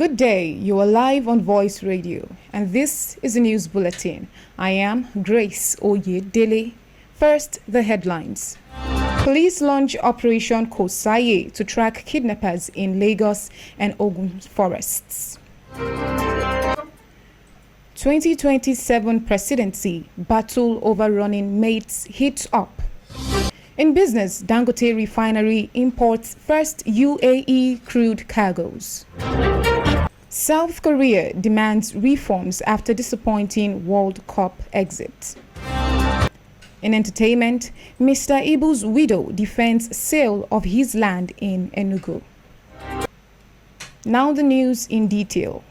Good day, you are live on Voice Radio, and this is a news bulletin. I am Grace Oyedele. First, the headlines. Police launch Operation Kosaye to track kidnappers in Lagos and Ogun forests. 2027 presidency battle over running mates heats up. In business, Dangote refinery imports first UAE crude cargoes. South Korea demands reforms after disappointing World Cup exit. In entertainment, Mr. Ibu's widow defends sale of his land in Enugu. Now the news in detail.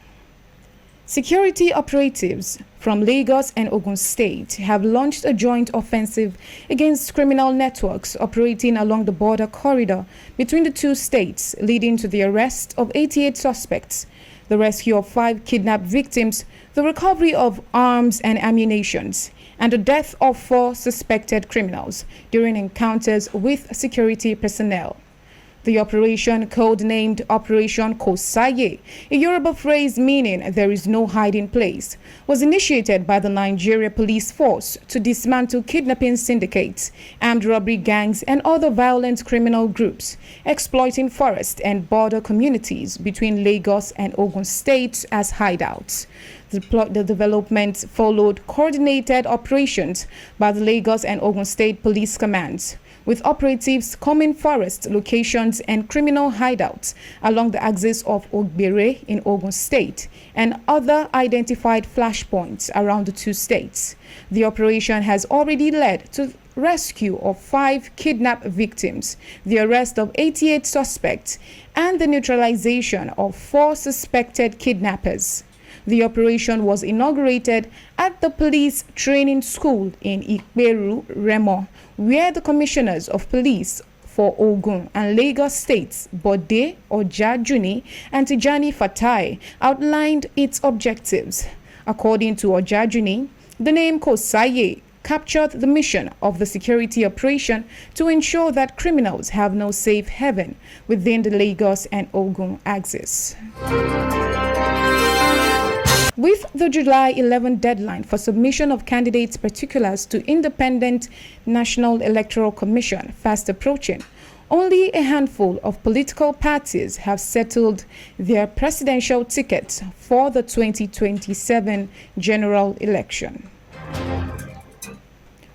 Security operatives from Lagos and Ogun State have launched a joint offensive against criminal networks operating along the border corridor between the two states, leading to the arrest of 88 suspects, the rescue of 5 kidnapped victims, the recovery of arms and ammunition, and the death of 4 suspected criminals during encounters with security personnel. The operation, codenamed Operation Kosaye, a Yoruba phrase meaning there is no hiding place, was initiated by the Nigeria Police Force to dismantle kidnapping syndicates, armed robbery gangs, and other violent criminal groups, exploiting forest and border communities between Lagos and Ogun states as hideouts. The development followed coordinated operations by the Lagos and Ogun State Police Commands, with operatives combing forest locations and criminal hideouts along the axis of Ogbere in Ogun State and other identified flashpoints around the two states. The operation has already led to rescue of 5 kidnapped victims, the arrest of 88 suspects, and the neutralization of 4 suspected kidnappers. The operation was inaugurated at the police training school in Ikperu, Remo, where the commissioners of police for Ogun and Lagos states, Bode Ojajuni and Tijani Fatai, outlined its objectives. According to Ojajuni, the name Kosaye captured the mission of the security operation to ensure that criminals have no safe haven within the Lagos and Ogun axis. With the July 11 deadline for submission of candidates' particulars to Independent National Electoral Commission fast approaching, only a handful of political parties have settled their presidential tickets for the 2027 general election.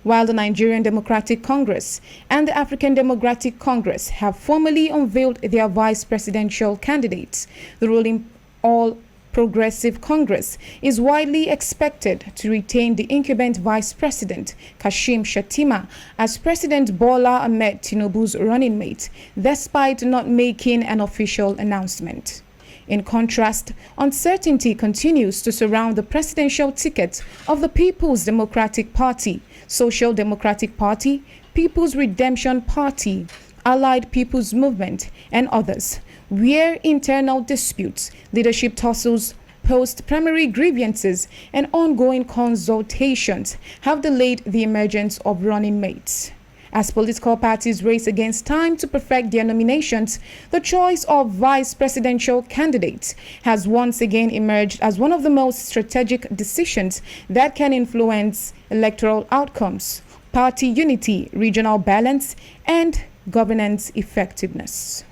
While the Nigerian Democratic Congress and the African Democratic Congress have formally unveiled their vice presidential candidates, the ruling All Progressive Congress is widely expected to retain the incumbent Vice President Kashim Shettima as President Bola Ahmed Tinubu's running mate, despite not making an official announcement. In contrast, uncertainty continues to surround the presidential ticket of the People's Democratic Party, Social Democratic Party, People's Redemption Party, Allied People's Movement, and others, where internal disputes, leadership tussles, post-primary grievances, and ongoing consultations have delayed the emergence of running mates. As political parties race against time to perfect their nominations, the choice of vice presidential candidates has once again emerged as one of the most strategic decisions that can influence electoral outcomes, party unity, regional balance, and governance effectiveness.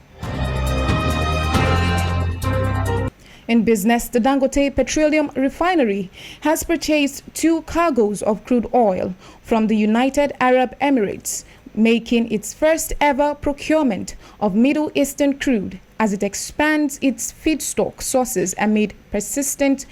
In business, the Dangote Petroleum Refinery has purchased 2 cargoes of crude oil from the United Arab Emirates, making its first ever procurement of Middle Eastern crude as it expands its feedstock sources amid persistent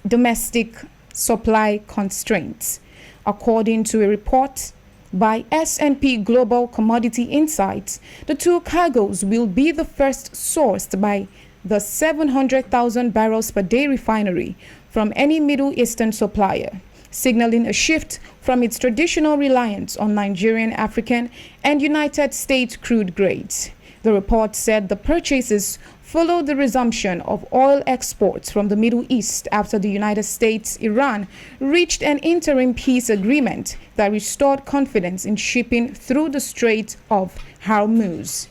domestic supply constraints. According to a report by S&P Global Commodity Insights, the 2 cargoes will be the first sourced by the 700,000 barrels per day refinery from any Middle Eastern supplier, signaling a shift from its traditional reliance on Nigerian, African, and United States crude grades. The report said the purchases followed the resumption of oil exports from the Middle East after the United States-Iran reached an interim peace agreement that restored confidence in shipping through the Strait of Hormuz.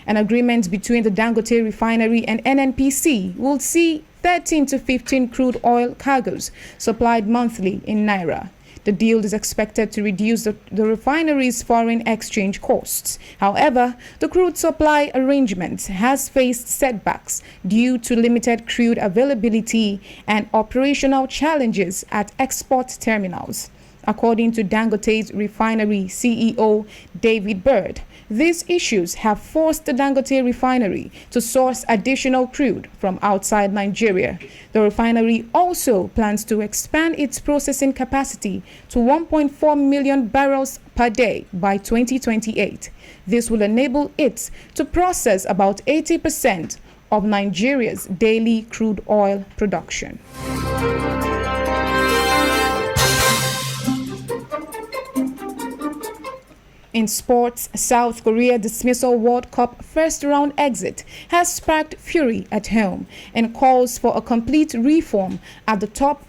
An agreement between the Dangote refinery and NNPC will see 13 to 15 crude oil cargoes supplied monthly in Naira. The deal is expected to reduce the refinery's foreign exchange costs. However, the crude supply arrangement has faced setbacks due to limited crude availability and operational challenges at export terminals. According to Dangote's refinery CEO David Bird, these issues have forced the Dangote refinery to source additional crude from outside Nigeria. The refinery also plans to expand its processing capacity to 1.4 million barrels per day by 2028. This will enable it to process about 80% of Nigeria's daily crude oil production. In sports, South Korea dismissal World Cup first-round exit has sparked fury at home, and calls for a complete reform at the top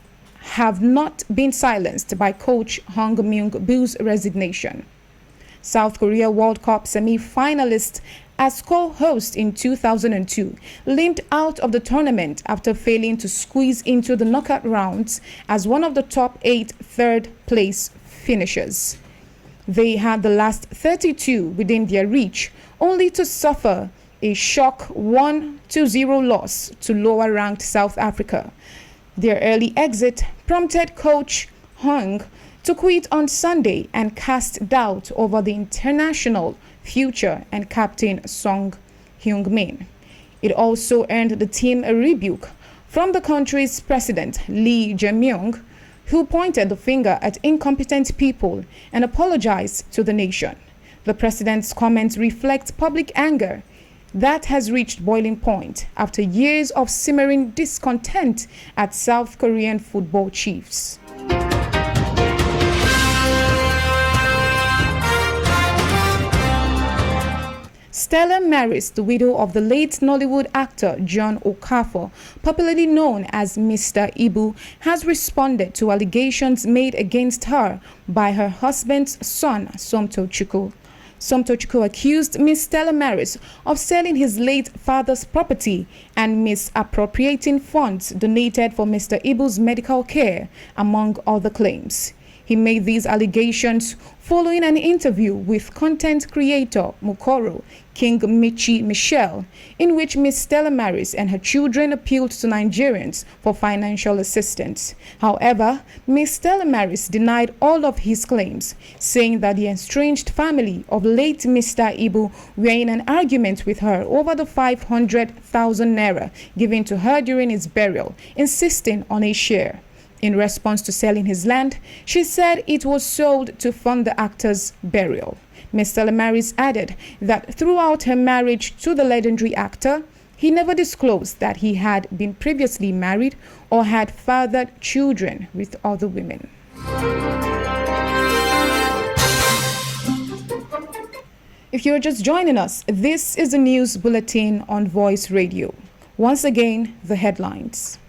have not been silenced by coach Hong Myung-boo's resignation. South Korea World Cup semi-finalist as co-host in 2002, limped out of the tournament after failing to squeeze into the knockout rounds as one of the top 8 third-place finishers. They had the last 32 within their reach, only to suffer a shock 1-0 loss to lower-ranked South Africa. Their early exit prompted coach Hong to quit on Sunday and cast doubt over the international future and captain Song Heung-min. It also earned the team a rebuke from the country's president Lee Jae-myung, who pointed the finger at incompetent people and apologized to the nation. The president's comments reflect public anger that has reached boiling point after years of simmering discontent at South Korean football chiefs. Stella Maris, the widow of the late Nollywood actor John Okafor, popularly known as Mr. Ibu, has responded to allegations made against her by her husband's son, Somto Chukwu. Somto Chukwu accused Miss Stella Maris of selling his late father's property and misappropriating funds donated for Mr. Ibu's medical care, among other claims. He made these allegations following an interview with content creator Mukoro King Michi Michelle, in which Miss Stella Maris and her children appealed to Nigerians for financial assistance. However, Miss Stella Maris denied all of his claims, saying that the estranged family of late Mr. Ibu were in an argument with her over the 500,000 naira given to her during his burial, insisting on a share. In response to selling his land, she said it was sold to fund the actor's burial. Ms. Stella Maris added that throughout her marriage to the legendary actor, he never disclosed that he had been previously married or had fathered children with other women. If you're just joining us, this is the news bulletin on Voice Radio. Once again, the headlines.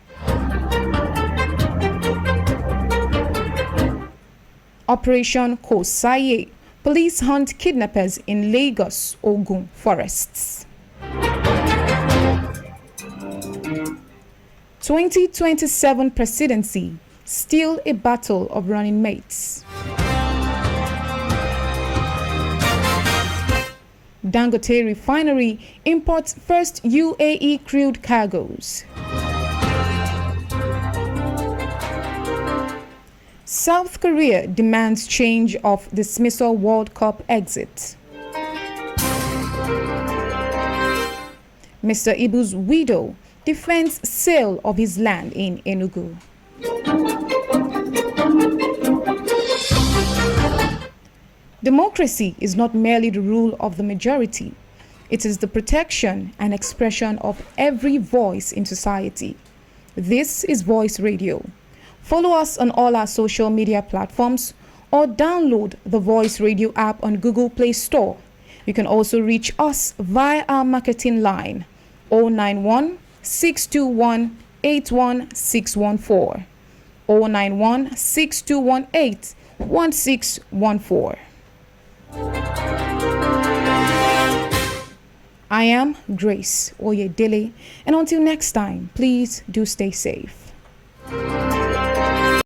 Operation Kosaye. Police hunt kidnappers in Lagos, Ogun forests. 2027 presidency, still a battle of running mates. Dangote refinery imports first UAE crude cargoes. South Korea demands change of dismissal World Cup exit. Mr. Ibu's widow defends sale of his land in Enugu. Democracy is not merely the rule of the majority. It is the protection and expression of every voice in society. This is Voice Radio. Follow us on all our social media platforms or download the Voice Radio app on Google Play Store. You can also reach us via our marketing line 091 6218 81614 091 6218 1614. I am Grace Oyedele, and until next time, please do stay safe.